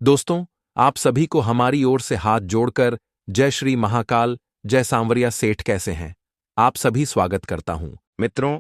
दोस्तों, आप सभी को हमारी ओर से हाथ जोड़कर जय श्री महाकाल, जय सांवरिया सेठ कैसे हैं? आप सभी स्वागत करता हूं। मित्रों,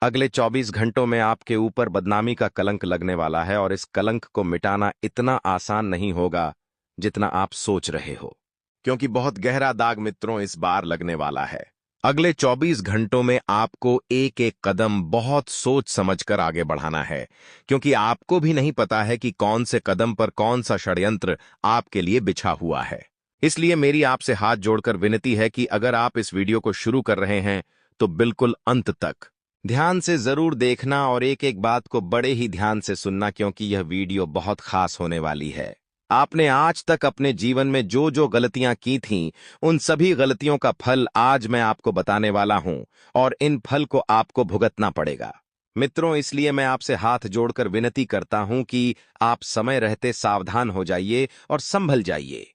अगले 24 घंटों में आपके ऊपर बदनामी का कलंक लगने वाला है और इस कलंक को मिटाना इतना आसान नहीं होगा जितना आप सोच रहे हो, क्योंकि बहुत गहरा दाग मित्रों इस बार लगने वाला है। अगले 24 घंटों में आपको एक एक कदम बहुत सोच समझकर आगे बढ़ाना है, क्योंकि आपको भी नहीं पता है कि कौन से कदम पर कौन सा षड्यंत्र आपके लिए बिछा हुआ है। इसलिए मेरी आपसे हाथ जोड़कर विनती है कि अगर आप इस वीडियो को शुरू कर रहे हैं तो बिल्कुल अंत तक ध्यान से जरूर देखना और एक एक बात को बड़े ही ध्यान से सुनना, क्योंकि यह वीडियो बहुत खास होने वाली है। आपने आज तक अपने जीवन में जो जो गलतियां की थीं, उन सभी गलतियों का फल आज मैं आपको बताने वाला हूं और इन फल को आपको भुगतना पड़ेगा। मित्रों, इसलिए मैं आपसे हाथ जोड़कर विनती करता हूं कि आप समय रहते सावधान हो जाइए और संभल जाइए।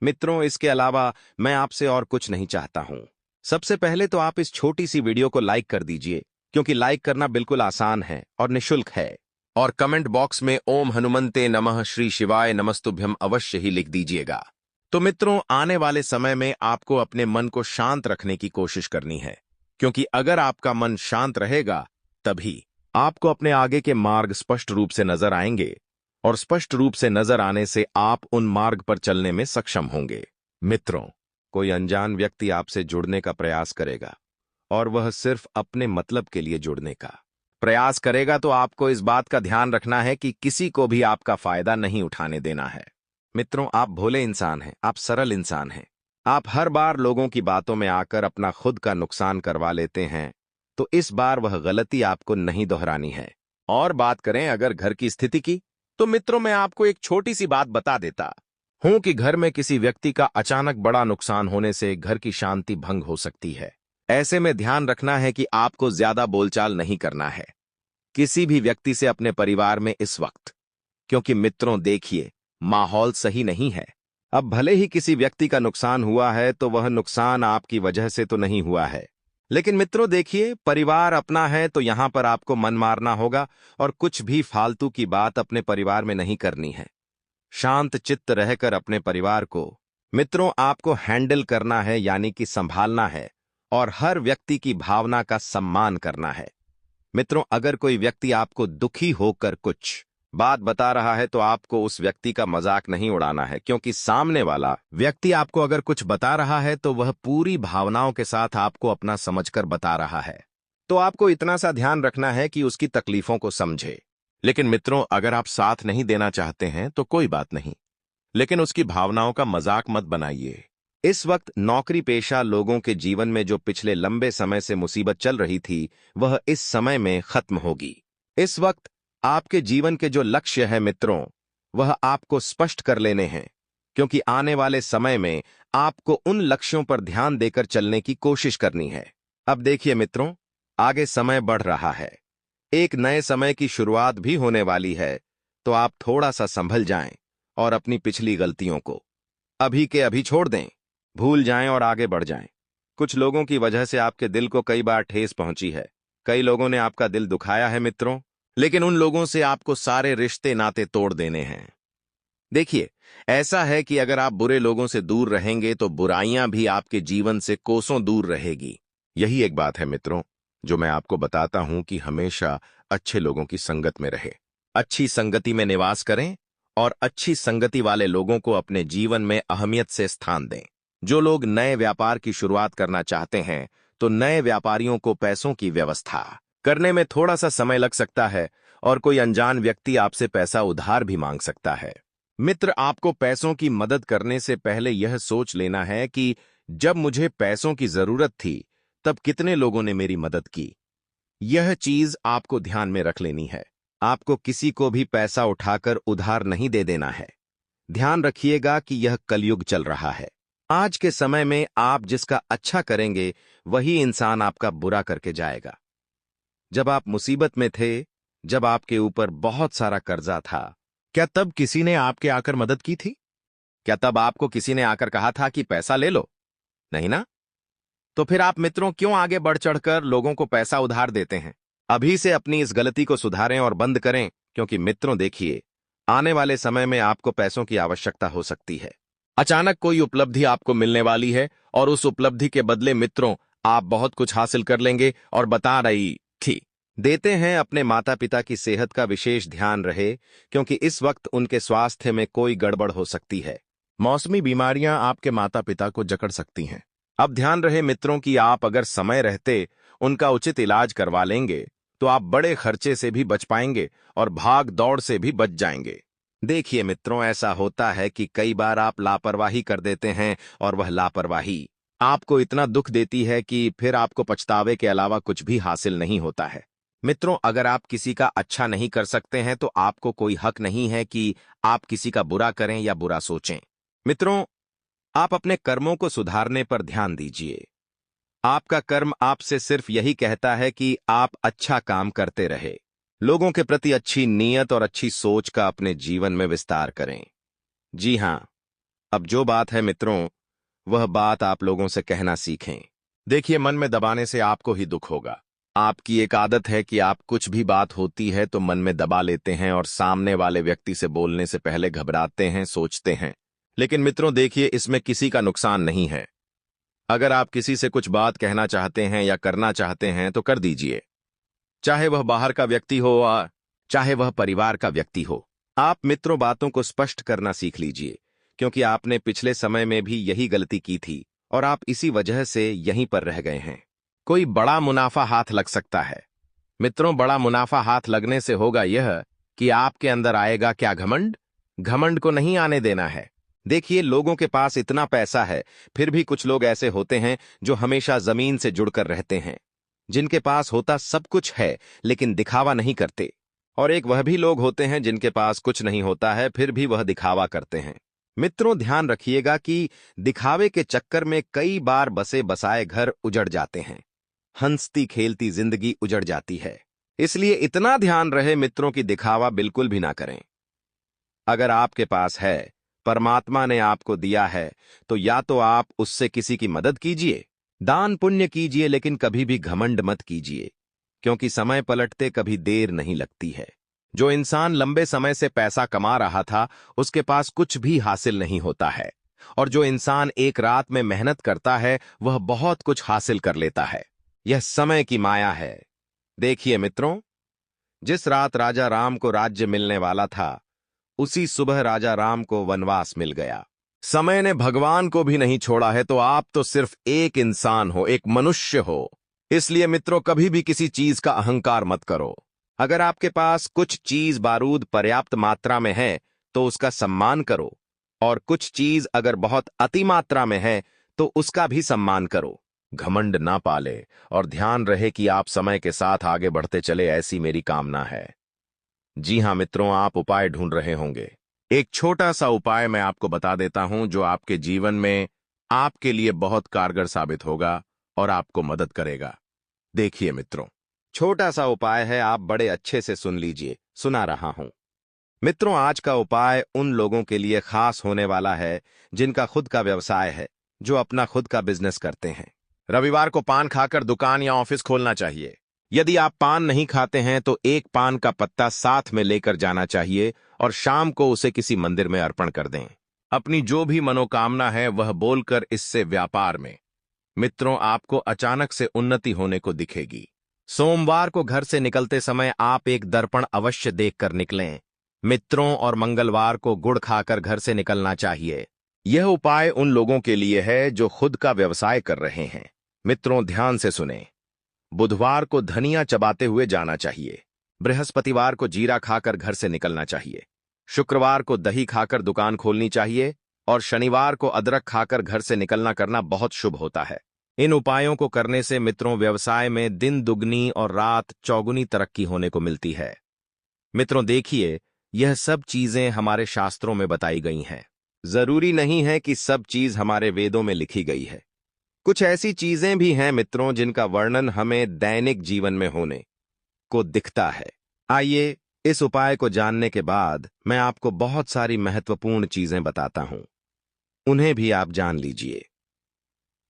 मित्रों, इसके अलावा मैं आपसे और कुछ नहीं चाहता हूं। सबसे पहले तो आप इस छोटी सी वीडियो को लाइक कर दीजिए, क्योंकि लाइक करना बिल्कुल आसान है और निशुल्क है। और कमेंट बॉक्स में ओम हनुमंते नमः श्री शिवाय नमस्तुभ्यम अवश्य ही लिख दीजिएगा। तो मित्रों, आने वाले समय में आपको अपने मन को शांत रखने की कोशिश करनी है, क्योंकि अगर आपका मन शांत रहेगा तभी आपको अपने आगे के मार्ग स्पष्ट रूप से नजर आएंगे और स्पष्ट रूप से नजर आने से आप उन मार्ग पर चलने में सक्षम होंगे। मित्रों, कोई अनजान व्यक्ति आपसे जुड़ने का प्रयास करेगा और वह सिर्फ अपने मतलब के लिए जुड़ने का प्रयास करेगा, तो आपको इस बात का ध्यान रखना है कि किसी को भी आपका फायदा नहीं उठाने देना है। मित्रों, आप भोले इंसान हैं, आप सरल इंसान हैं। आप हर बार लोगों की बातों में आकर अपना खुद का नुकसान करवा लेते हैं, तो इस बार वह गलती आपको नहीं दोहरानी है। और बात करें अगर घर की स्थिति की, तो मित्रों मैं आपको एक छोटी सी बात बता देता हूं कि घर में किसी व्यक्ति का अचानक बड़ा नुकसान होने से घर की शांति भंग हो सकती है। ऐसे में ध्यान रखना है कि आपको ज्यादा बोलचाल नहीं करना है किसी भी व्यक्ति से अपने परिवार में इस वक्त, क्योंकि मित्रों देखिए, माहौल सही नहीं है। अब भले ही किसी व्यक्ति का नुकसान हुआ है तो वह नुकसान आपकी वजह से तो नहीं हुआ है, लेकिन मित्रों देखिए, परिवार अपना है तो यहां पर आपको मन मारना होगा और कुछ भी फालतू की बात अपने परिवार में नहीं करनी है। शांत चित्त रहकर अपने परिवार को मित्रों आपको हैंडल करना है, यानी कि संभालना है और हर व्यक्ति की भावना का सम्मान करना है। मित्रों, अगर कोई व्यक्ति आपको दुखी होकर कुछ बात बता रहा है तो आपको उस व्यक्ति का मजाक नहीं उड़ाना है, क्योंकि सामने वाला व्यक्ति आपको अगर कुछ बता रहा है तो वह पूरी भावनाओं के साथ आपको अपना समझकर बता रहा है। तो आपको इतना सा ध्यान रखना है कि उसकी तकलीफों को समझे। लेकिन मित्रों, अगर आप साथ नहीं देना चाहते हैं तो कोई बात नहीं, लेकिन उसकी भावनाओं का मजाक मत बनाइए। इस वक्त नौकरी पेशा लोगों के जीवन में जो पिछले लंबे समय से मुसीबत चल रही थी, वह इस समय में खत्म होगी। इस वक्त आपके जीवन के जो लक्ष्य है मित्रों, वह आपको स्पष्ट कर लेने हैं, क्योंकि आने वाले समय में आपको उन लक्ष्यों पर ध्यान देकर चलने की कोशिश करनी है। अब देखिए मित्रों, आगे समय बढ़ रहा है, एक नए समय की शुरुआत भी होने वाली है, तो आप थोड़ा सा संभल जाएं और अपनी पिछली गलतियों को अभी के अभी छोड़ दें, भूल जाएं और आगे बढ़ जाएं। कुछ लोगों की वजह से आपके दिल को कई बार ठेस पहुंची है, कई लोगों ने आपका दिल दुखाया है मित्रों, लेकिन उन लोगों से आपको सारे रिश्ते नाते तोड़ देने हैं। देखिए, ऐसा है कि अगर आप बुरे लोगों से दूर रहेंगे तो बुराइयां भी आपके जीवन से कोसों दूर रहेगी। यही एक बात है मित्रों जो मैं आपको बताता हूं कि हमेशा अच्छे लोगों की संगत में रहे, अच्छी संगति में निवास करें और अच्छी संगति वाले लोगों को अपने जीवन में अहमियत से स्थान दें। जो लोग नए व्यापार की शुरुआत करना चाहते हैं, तो नए व्यापारियों को पैसों की व्यवस्था करने में थोड़ा सा समय लग सकता है और कोई अनजान व्यक्ति आपसे पैसा उधार भी मांग सकता है। मित्र, आपको पैसों की मदद करने से पहले यह सोच लेना है कि जब मुझे पैसों की जरूरत थी तब कितने लोगों ने मेरी मदद की। यह चीज आपको ध्यान में रख लेनी है। आपको किसी को भी पैसा उठाकर उधार नहीं दे देना है। ध्यान रखिएगा कि यह कलयुग चल रहा है। आज के समय में आप जिसका अच्छा करेंगे वही इंसान आपका बुरा करके जाएगा। जब आप मुसीबत में थे, जब आपके ऊपर बहुत सारा कर्जा था, क्या तब किसी ने आपके आकर मदद की थी? क्या तब आपको किसी ने आकर कहा था कि पैसा ले लो? नहीं ना? तो फिर आप मित्रों क्यों आगे बढ़ चढ़कर लोगों को पैसा उधार देते हैं? अभी से अपनी इस गलती को सुधारें और बंद करें, क्योंकि मित्रों देखिए, आने वाले समय में आपको पैसों की आवश्यकता हो सकती है। अचानक कोई उपलब्धि आपको मिलने वाली है और उस उपलब्धि के बदले मित्रों आप बहुत कुछ हासिल कर लेंगे और बता रही थी। देते हैं अपने माता पिता की सेहत का विशेष ध्यान रहे, क्योंकि इस वक्त उनके स्वास्थ्य में कोई गड़बड़ हो सकती है। मौसमी बीमारियां आपके माता पिता को जकड़ सकती हैं। अब ध्यान रहे मित्रों कि आप अगर समय रहते उनका उचित इलाज करवा लेंगे तो आप बड़े खर्चे से भी बच पाएंगे और भाग दौड़ से भी बच जाएंगे। देखिए मित्रों, ऐसा होता है कि कई बार आप लापरवाही कर देते हैं और वह लापरवाही आपको इतना दुख देती है कि फिर आपको पछतावे के अलावा कुछ भी हासिल नहीं होता है। मित्रों, अगर आप किसी का अच्छा नहीं कर सकते हैं तो आपको कोई हक नहीं है कि आप किसी का बुरा करें या बुरा सोचें। मित्रों, आप अपने कर्मों को सुधारने पर ध्यान दीजिए। आपका कर्म आपसे सिर्फ यही कहता है कि आप अच्छा काम करते रहे। लोगों के प्रति अच्छी नीयत और अच्छी सोच का अपने जीवन में विस्तार करें। जी हां, अब जो बात है मित्रों, वह बात आप लोगों से कहना सीखें। देखिए, मन में दबाने से आपको ही दुख होगा। आपकी एक आदत है कि आप कुछ भी बात होती है तो मन में दबा लेते हैं और सामने वाले व्यक्ति से बोलने से पहले घबराते हैं, सोचते हैं। लेकिन मित्रों देखिए, इसमें किसी का नुकसान नहीं है। अगर आप किसी से कुछ बात कहना चाहते हैं या करना चाहते हैं तो कर दीजिए, चाहे वह बाहर का व्यक्ति हो या चाहे वह परिवार का व्यक्ति हो। आप मित्रों बातों को स्पष्ट करना सीख लीजिए, क्योंकि आपने पिछले समय में भी यही गलती की थी और आप इसी वजह से यहीं पर रह गए हैं। कोई बड़ा मुनाफा हाथ लग सकता है। मित्रों, बड़ा मुनाफा हाथ लगने से होगा यह कि आपके अंदर आएगा क्या? घमंड। घमंड को नहीं आने देना है। देखिए, लोगों के पास इतना पैसा है, फिर भी कुछ लोग ऐसे होते हैं जो हमेशा जमीन से जुड़कर रहते हैं, जिनके पास होता सब कुछ है लेकिन दिखावा नहीं करते। और एक वह भी लोग होते हैं जिनके पास कुछ नहीं होता है फिर भी वह दिखावा करते हैं। मित्रों, ध्यान रखिएगा कि दिखावे के चक्कर में कई बार बसे बसाए घर उजड़ जाते हैं, हंसती खेलती जिंदगी उजड़ जाती है। इसलिए इतना ध्यान रहे मित्रों की दिखावा बिल्कुल भी ना करें। अगर आपके पास है, परमात्मा ने आपको दिया है, तो या तो आप उससे किसी की मदद कीजिए, दान पुण्य कीजिए, लेकिन कभी भी घमंड मत कीजिए, क्योंकि समय पलटते कभी देर नहीं लगती है। जो इंसान लंबे समय से पैसा कमा रहा था उसके पास कुछ भी हासिल नहीं होता है, और जो इंसान एक रात में मेहनत करता है वह बहुत कुछ हासिल कर लेता है। यह समय की माया है। देखिए मित्रों, जिस रात राजा राम को राज्य मिलने वाला था उसी सुबह राजा राम को वनवास मिल गया। समय ने भगवान को भी नहीं छोड़ा है, तो आप तो सिर्फ एक इंसान हो, एक मनुष्य हो। इसलिए मित्रों, कभी भी किसी चीज का अहंकार मत करो। अगर आपके पास कुछ चीज बारूद पर्याप्त मात्रा में है तो उसका सम्मान करो, और कुछ चीज अगर बहुत अति मात्रा में है तो उसका भी सम्मान करो। घमंड ना पाले, और ध्यान रहे कि आप समय के साथ आगे बढ़ते चले, ऐसी मेरी कामना है। जी हां मित्रों, आप उपाय ढूंढ रहे होंगे। एक छोटा सा उपाय मैं आपको बता देता हूं जो आपके जीवन में आपके लिए बहुत कारगर साबित होगा और आपको मदद करेगा। देखिए मित्रों, छोटा सा उपाय है, आप बड़े अच्छे से सुन लीजिए। सुना रहा हूं। मित्रों, आज का उपाय उन लोगों के लिए खास होने वाला है जिनका खुद का व्यवसाय है, जो अपना खुद का बिजनेस करते हैं। रविवार को पान खाकर दुकान या ऑफिस खोलना चाहिए। यदि आप पान नहीं खाते हैं तो एक पान का पत्ता साथ में लेकर जाना चाहिए और शाम को उसे किसी मंदिर में अर्पण कर दें। अपनी जो भी मनोकामना है वह बोलकर इससे व्यापार में मित्रों आपको अचानक से उन्नति होने को दिखेगी। सोमवार को घर से निकलते समय आप एक दर्पण अवश्य देखकर निकलें मित्रों, और मंगलवार को गुड़ खाकर घर से निकलना चाहिए। यह उपाय उन लोगों के लिए है जो खुद का व्यवसाय कर रहे हैं। मित्रों, ध्यान से सुने। बुधवार को धनिया चबाते हुए जाना चाहिए। बृहस्पतिवार को जीरा खाकर घर से निकलना चाहिए। शुक्रवार को दही खाकर दुकान खोलनी चाहिए, और शनिवार को अदरक खाकर घर से निकलना करना बहुत शुभ होता है। इन उपायों को करने से मित्रों व्यवसाय में दिन दुगनी और रात चौगुनी तरक्की होने को मिलती है। मित्रों देखिए, यह सब चीजें हमारे शास्त्रों में बताई गई हैं। जरूरी नहीं है कि सब चीज हमारे वेदों में लिखी गई है। कुछ ऐसी चीजें भी हैं मित्रों जिनका वर्णन हमें दैनिक जीवन में होने को दिखता है। आइए, इस उपाय को जानने के बाद मैं आपको बहुत सारी महत्वपूर्ण चीजें बताता हूं, उन्हें भी आप जान लीजिए।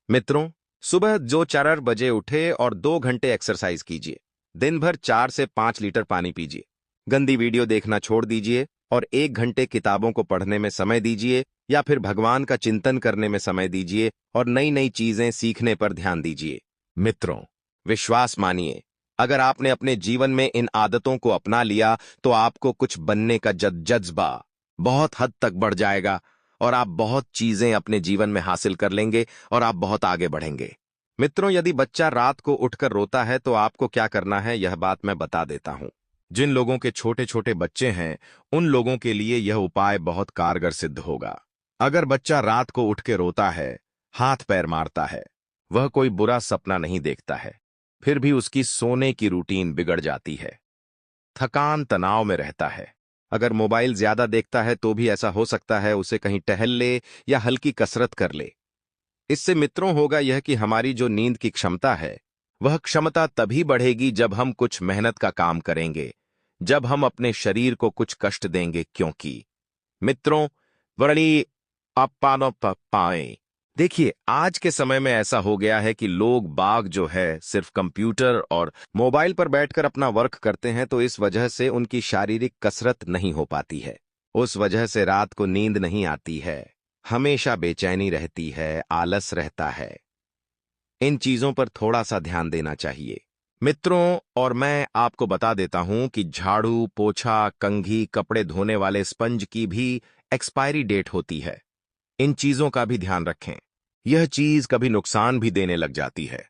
मित्रों, सुबह जो 4 बजे उठे और 2 घंटे एक्सरसाइज कीजिए। दिन भर 4 से 5 लीटर पानी पीजिए। गंदी वीडियो देखना छोड़ दीजिए और 1 घंटे किताबों को पढ़ने में समय दीजिए या फिर भगवान का चिंतन करने में समय दीजिए और नई नई चीजें सीखने पर ध्यान दीजिए। मित्रों, विश्वास मानिए, अगर आपने अपने जीवन में इन आदतों को अपना लिया तो आपको कुछ बनने का जज्बा बहुत हद तक बढ़ जाएगा और आप बहुत चीजें अपने जीवन में हासिल कर लेंगे और आप बहुत आगे बढ़ेंगे। मित्रों, यदि बच्चा रात को उठकर रोता है तो आपको क्या करना है, यह बात मैं बता देता हूं। जिन लोगों के छोटे छोटे बच्चे हैं उन लोगों के लिए यह उपाय बहुत कारगर सिद्ध होगा। अगर बच्चा रात को उठ के रोता है, हाथ पैर मारता है, वह कोई बुरा सपना नहीं देखता है, फिर भी उसकी सोने की रूटीन बिगड़ जाती है, थकान तनाव में रहता है, अगर मोबाइल ज्यादा देखता है तो भी ऐसा हो सकता है उसे कहीं टहल ले या हल्की कसरत कर ले। इससे मित्रों होगा यह कि हमारी जो नींद की क्षमता है वह क्षमता तभी बढ़ेगी जब हम कुछ मेहनत का काम करेंगे, जब हम अपने शरीर को कुछ कष्ट देंगे। क्योंकि मित्रों, बड़ी अपानो पाए देखिए, आज के समय में ऐसा हो गया है कि लोग बाग जो है सिर्फ कंप्यूटर और मोबाइल पर बैठकर अपना वर्क करते हैं, तो इस वजह से उनकी शारीरिक कसरत नहीं हो पाती है। उस वजह से रात को नींद नहीं आती है, हमेशा बेचैनी रहती है, आलस रहता है। इन चीजों पर थोड़ा सा ध्यान देना चाहिए मित्रों। और मैं आपको बता देता हूं कि झाड़ू, पोछा, कंघी, कपड़े धोने वाले स्पंज की भी एक्सपायरी डेट होती है। इन चीजों का भी ध्यान रखें, यह चीज कभी नुकसान भी देने लग जाती है।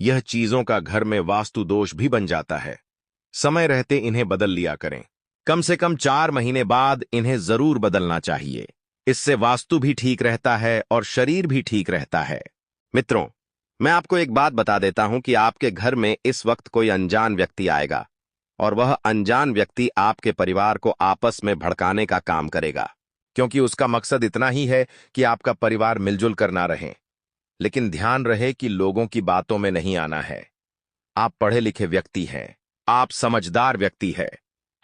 यह चीजों का घर में वास्तु दोष भी बन जाता है। समय रहते इन्हें बदल लिया करें, कम से कम 4 महीने बाद इन्हें जरूर बदलना चाहिए। इससे वास्तु भी ठीक रहता है और शरीर भी ठीक रहता है। मित्रों, मैं आपको एक बात बता देता हूं कि आपके घर में इस वक्त कोई अनजान व्यक्ति आएगा और वह अनजान व्यक्ति आपके परिवार को आपस में भड़काने का काम करेगा, क्योंकि उसका मकसद इतना ही है कि आपका परिवार मिलजुल कर ना रहे। लेकिन ध्यान रहे कि लोगों की बातों में नहीं आना है। आप पढ़े लिखे व्यक्ति हैं, आप समझदार व्यक्ति हैं,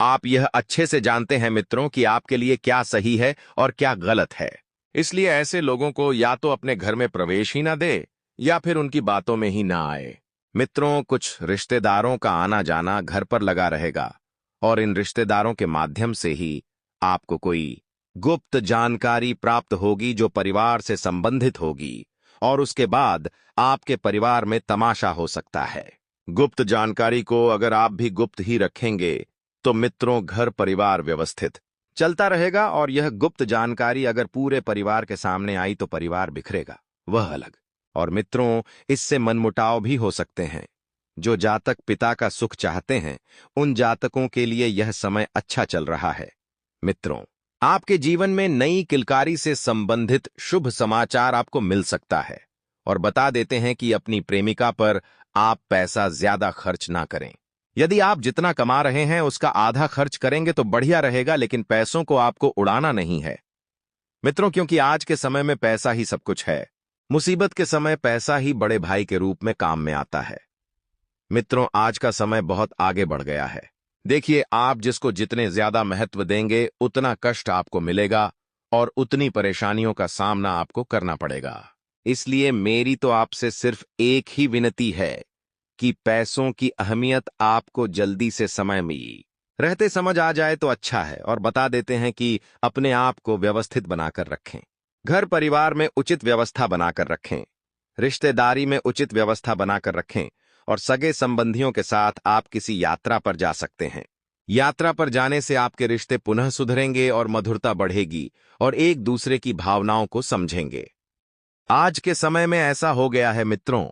आप यह अच्छे से जानते हैं मित्रों कि आपके लिए क्या सही है और क्या गलत है। इसलिए ऐसे लोगों को या तो अपने घर में प्रवेश ही ना दे या फिर उनकी बातों में ही ना आए। मित्रों, कुछ रिश्तेदारों का आना जाना घर पर लगा रहेगा और इन रिश्तेदारों के माध्यम से ही आपको कोई गुप्त जानकारी प्राप्त होगी जो परिवार से संबंधित होगी और उसके बाद आपके परिवार में तमाशा हो सकता है। गुप्त जानकारी को अगर आप भी गुप्त ही रखेंगे तो मित्रों, घर परिवार व्यवस्थित चलता रहेगा और यह गुप्त जानकारी अगर पूरे परिवार के सामने आई तो परिवार बिखरेगा, वह अलग। और मित्रों, इससे मनमुटाव भी हो सकते हैं। जो जातक पिता का सुख चाहते हैं उन जातकों के लिए यह समय अच्छा चल रहा है। मित्रों, आपके जीवन में नई किलकारी से संबंधित शुभ समाचार आपको मिल सकता है। और बता देते हैं कि अपनी प्रेमिका पर आप पैसा ज्यादा खर्च ना करें। यदि आप जितना कमा रहे हैं उसका आधा खर्च करेंगे तो बढ़िया रहेगा, लेकिन पैसों को आपको उड़ाना नहीं है मित्रों, क्योंकि आज के समय में पैसा ही सब कुछ है। मुसीबत के समय पैसा ही बड़े भाई के रूप में काम में आता है। मित्रों, आज का समय बहुत आगे बढ़ गया है। देखिए, आप जिसको जितने ज्यादा महत्व देंगे उतना कष्ट आपको मिलेगा और उतनी परेशानियों का सामना आपको करना पड़ेगा। इसलिए मेरी तो आपसे सिर्फ एक ही विनती है कि पैसों की अहमियत आपको जल्दी से समय में रहते समझ आ जाए तो अच्छा है। और बता देते हैं कि अपने आप को व्यवस्थित बनाकर रखें, घर परिवार में उचित व्यवस्था बनाकर रखें, रिश्तेदारी में उचित व्यवस्था बनाकर रखें और सगे संबंधियों के साथ आप किसी यात्रा पर जा सकते हैं। यात्रा पर जाने से आपके रिश्ते पुनः सुधरेंगे और मधुरता बढ़ेगी और एक दूसरे की भावनाओं को समझेंगे। आज के समय में ऐसा हो गया है मित्रों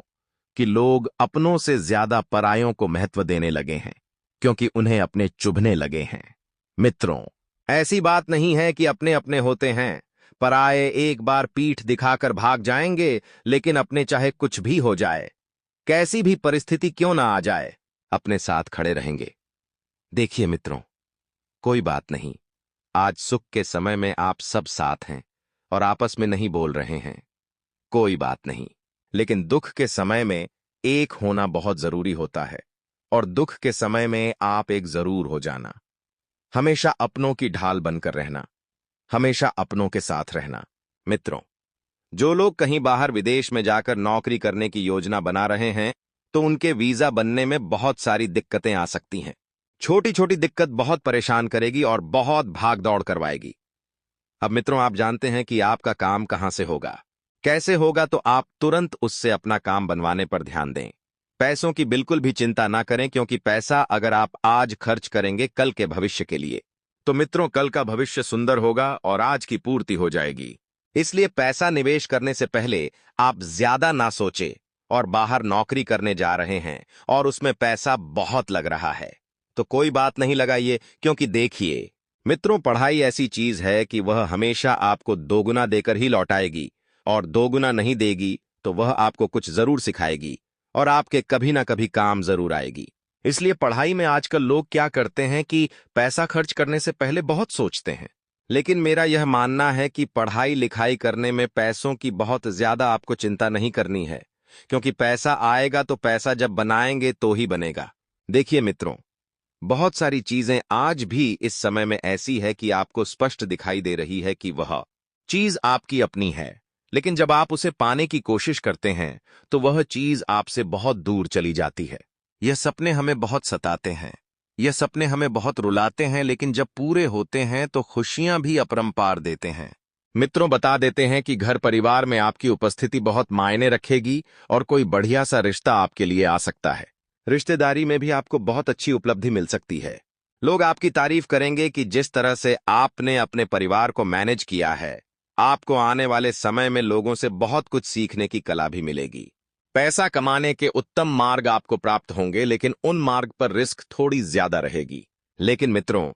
कि लोग अपनों से ज्यादा परायों को महत्व देने लगे हैं, क्योंकि उन्हें अपने चुभने लगे हैं। मित्रों, ऐसी बात नहीं है कि अपने अपने होते हैं। पराये एक बार पीठ दिखाकर भाग जाएंगे, लेकिन अपने चाहे कुछ भी हो जाए, कैसी भी परिस्थिति क्यों ना आ जाए, अपने साथ खड़े रहेंगे। देखिए मित्रों, कोई बात नहीं, आज सुख के समय में आप सब साथ हैं और आपस में नहीं बोल रहे हैं, कोई बात नहीं। लेकिन दुख के समय में एक होना बहुत जरूरी होता है और दुख के समय में आप एक जरूर हो जाना। हमेशा अपनों की ढाल बनकर रहना, हमेशा अपनों के साथ रहना। मित्रों, जो लोग कहीं बाहर विदेश में जाकर नौकरी करने की योजना बना रहे हैं तो उनके वीजा बनने में बहुत सारी दिक्कतें आ सकती हैं। छोटी छोटी दिक्कत बहुत परेशान करेगी और बहुत भाग दौड़ करवाएगी। अब मित्रों, आप जानते हैं कि आपका काम कहां से होगा, कैसे होगा, तो आप तुरंत उससे अपना काम बनवाने पर ध्यान दें। पैसों की बिल्कुल भी चिंता ना करें, क्योंकि पैसा अगर आप आज खर्च करेंगे कल के भविष्य के लिए, तो मित्रों कल का भविष्य सुंदर होगा और आज की पूर्ति हो जाएगी। इसलिए पैसा निवेश करने से पहले आप ज्यादा ना सोचें। और बाहर नौकरी करने जा रहे हैं और उसमें पैसा बहुत लग रहा है, तो कोई बात नहीं लगाइए, क्योंकि देखिए मित्रों, पढ़ाई ऐसी चीज है कि वह हमेशा आपको दोगुना देकर ही लौटाएगी, और दोगुना नहीं देगी तो वह आपको कुछ जरूर सिखाएगी और आपके कभी ना कभी काम जरूर आएगी। इसलिए पढ़ाई में आजकल लोग क्या करते हैं कि पैसा खर्च करने से पहले बहुत सोचते हैं। लेकिन मेरा यह मानना है कि पढ़ाई लिखाई करने में पैसों की बहुत ज्यादा आपको चिंता नहीं करनी है, क्योंकि पैसा आएगा तो पैसा जब बनाएंगे तो ही बनेगा। देखिए मित्रों, बहुत सारी चीजें आज भी इस समय में ऐसी है कि आपको स्पष्ट दिखाई दे रही है कि वह चीज आपकी अपनी है, लेकिन जब आप उसे पाने की कोशिश करते हैं तो वह चीज आपसे बहुत दूर चली जाती है। यह सपने हमें बहुत सताते हैं, यह सपने हमें बहुत रुलाते हैं, लेकिन जब पूरे होते हैं तो खुशियां भी अपरंपार देते हैं। मित्रों, बता देते हैं कि घर परिवार में आपकी उपस्थिति बहुत मायने रखेगी और कोई बढ़िया सा रिश्ता आपके लिए आ सकता है। रिश्तेदारी में भी आपको बहुत अच्छी उपलब्धि मिल सकती है। लोग आपकी तारीफ करेंगे कि जिस तरह से आपने अपने परिवार को मैनेज किया है। आपको आने वाले समय में लोगों से बहुत कुछ सीखने की कला भी मिलेगी। पैसा कमाने के उत्तम मार्ग आपको प्राप्त होंगे, लेकिन उन मार्ग पर रिस्क थोड़ी ज्यादा रहेगी। लेकिन मित्रों,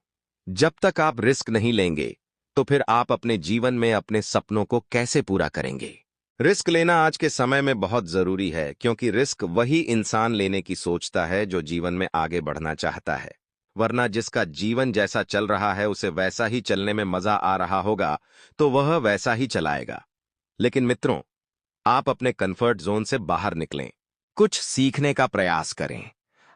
जब तक आप रिस्क नहीं लेंगे तो फिर आप अपने जीवन में अपने सपनों को कैसे पूरा करेंगे? रिस्क लेना आज के समय में बहुत जरूरी है, क्योंकि रिस्क वही इंसान लेने की सोचता है जो जीवन में आगे बढ़ना चाहता है। वरना जिसका जीवन जैसा चल रहा है उसे वैसा ही चलने में मजा आ रहा होगा तो वह वैसा ही चलाएगा। लेकिन मित्रों, आप अपने कंफर्ट जोन से बाहर निकलें, कुछ सीखने का प्रयास करें।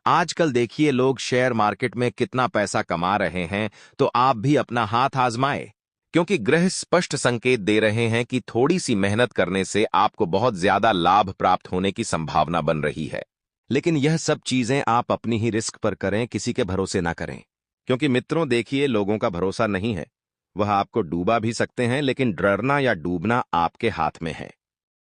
आजकल देखिए लोग शेयर मार्केट में कितना पैसा कमा रहे हैं, तो आप भी अपना हाथ आजमाएं, क्योंकि ग्रह स्पष्ट संकेत दे रहे हैं कि थोड़ी सी मेहनत करने से आपको बहुत ज्यादा लाभ प्राप्त होने की संभावना बन रही है। लेकिन यह सब चीजें आप अपनी ही रिस्क पर करें, किसी के भरोसे ना करें, क्योंकि मित्रों देखिए लोगों का भरोसा नहीं है। वह आपको डूबा भी सकते हैं, लेकिन डरना या डूबना आपके हाथ में है।